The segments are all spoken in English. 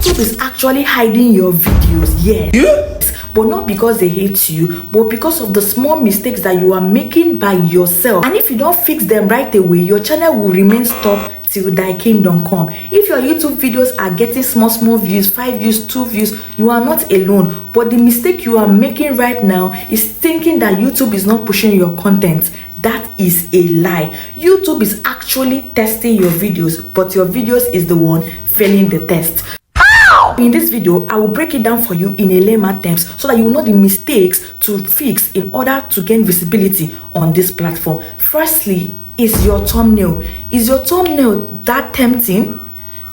YouTube is actually hiding your videos, yes. But not because they hate you, but because of the small mistakes that you are making by yourself. And if you don't fix them right away, your channel will remain stuck till thy kingdom come. If your YouTube videos are getting small views, 5 views, 2 views, you are not alone. But the mistake you are making right now is thinking that YouTube is not pushing your content. That is a lie. YouTube is actually testing your videos, but your videos is the one failing the test. In this video, I will break it down for you in a layman terms so that you will know the mistakes to fix in order to gain visibility on this platform. Firstly, is your thumbnail. Is your thumbnail that tempting?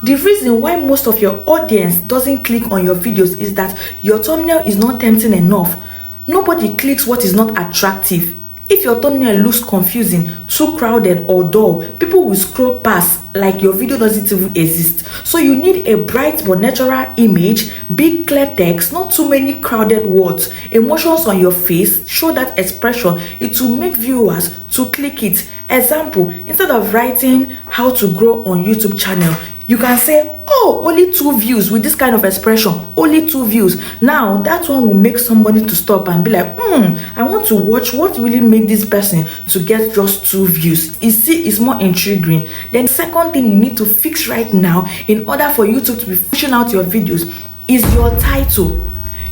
The reason why most of your audience doesn't click on your videos is that your thumbnail is not tempting enough. Nobody clicks what is not attractive. If your thumbnail looks confusing, too crowded or dull, people will scroll past like your video doesn't even exist. So you need a bright but natural image, big clear text, not too many crowded words, emotions on your face, show that expression. It will make viewers to click it. Example, instead of writing how to grow on YouTube channel, you can say, oh, only 2 views with this kind of expression, only 2 views. Now that one will make somebody to stop and be like, I want to watch what really made this person to get just 2 views. You see, it's more intriguing. Then second thing you need to fix right now in order for YouTube to be pushing out your videos is your title.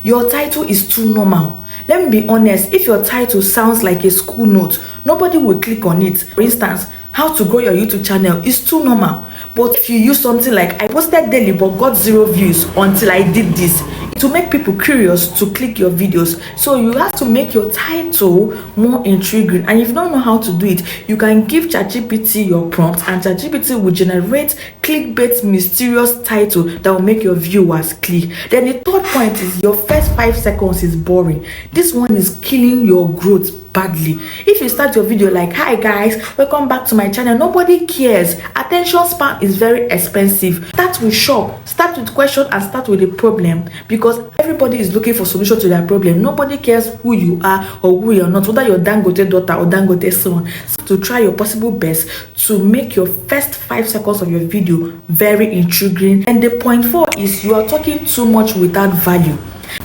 Your title is too normal. Let me be honest, if your title sounds like a school note, nobody will click on it. For instance, how to grow your YouTube channel is too normal. But if you use something like, I posted daily but got 0 views until I did this, it will make people curious to click your videos. So you have to make your title more intriguing. And if you don't know how to do it, you can give ChatGPT your prompt and ChatGPT will generate clickbait mysterious title that will make your viewers click. Then the third point is your first 5 seconds is boring. This one is killing your growth badly. If you start your video like, hi guys, welcome back to my channel, nobody cares. Attention span is very expensive. Start with shock, start with question, and start with a problem, because everybody is looking for solution to their problem. Nobody cares who you are or who you're not, whether you're Dangote daughter or Dangote son. So to try your possible best to make your first 5 seconds of your video very intriguing. And the point 4 is you are talking too much without value.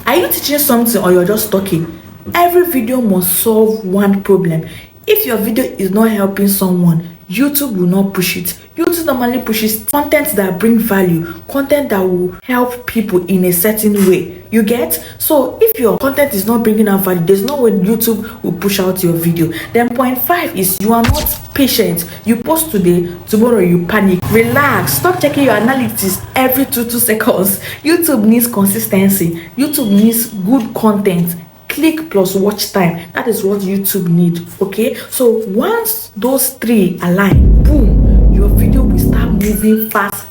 Are you teaching something or you're just talking? Every video must solve one problem. If your video is not helping someone, YouTube will not push it. YouTube normally pushes content that bring value, content that will help people in a certain way. You get? So if your content is not bringing out value, there's no way YouTube will push out your video. Then point 5 is you are not patient. You post today, tomorrow you panic. Relax. Stop checking your analytics every 2 seconds. YouTube needs consistency. YouTube needs good content. Click plus watch time. That is what YouTube need. Okay, so once those 3 align, boom, your video will start moving fast.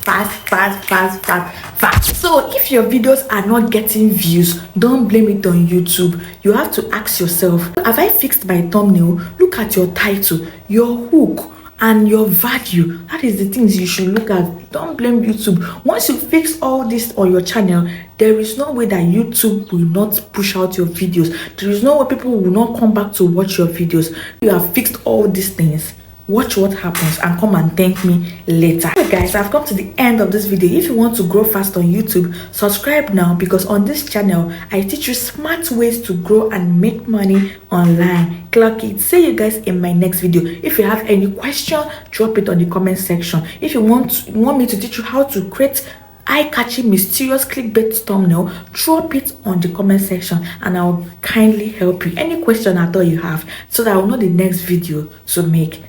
So if your videos are not getting views, don't blame it on YouTube. You have to ask yourself, have I fixed my thumbnail? Look at your title, your hook, and your value. That is the things you should look at. Don't blame YouTube. Once you fix all this on your channel, there is no way that YouTube will not push out your videos. There is no way people will not come back to watch your videos. You have fixed all these things. Watch what happens and come and thank me later. Okay guys, I've come to the end of this video. If you want to grow fast on YouTube, subscribe now, because on this channel I teach you smart ways to grow and make money online. Clock it. See you guys in my next video. If you have any question, drop it on the comment section. If you want me to teach you how to create eye-catching mysterious clickbait thumbnail, drop it on the comment section and I'll kindly help you. Any question at all you have, so that I will know the next video to make.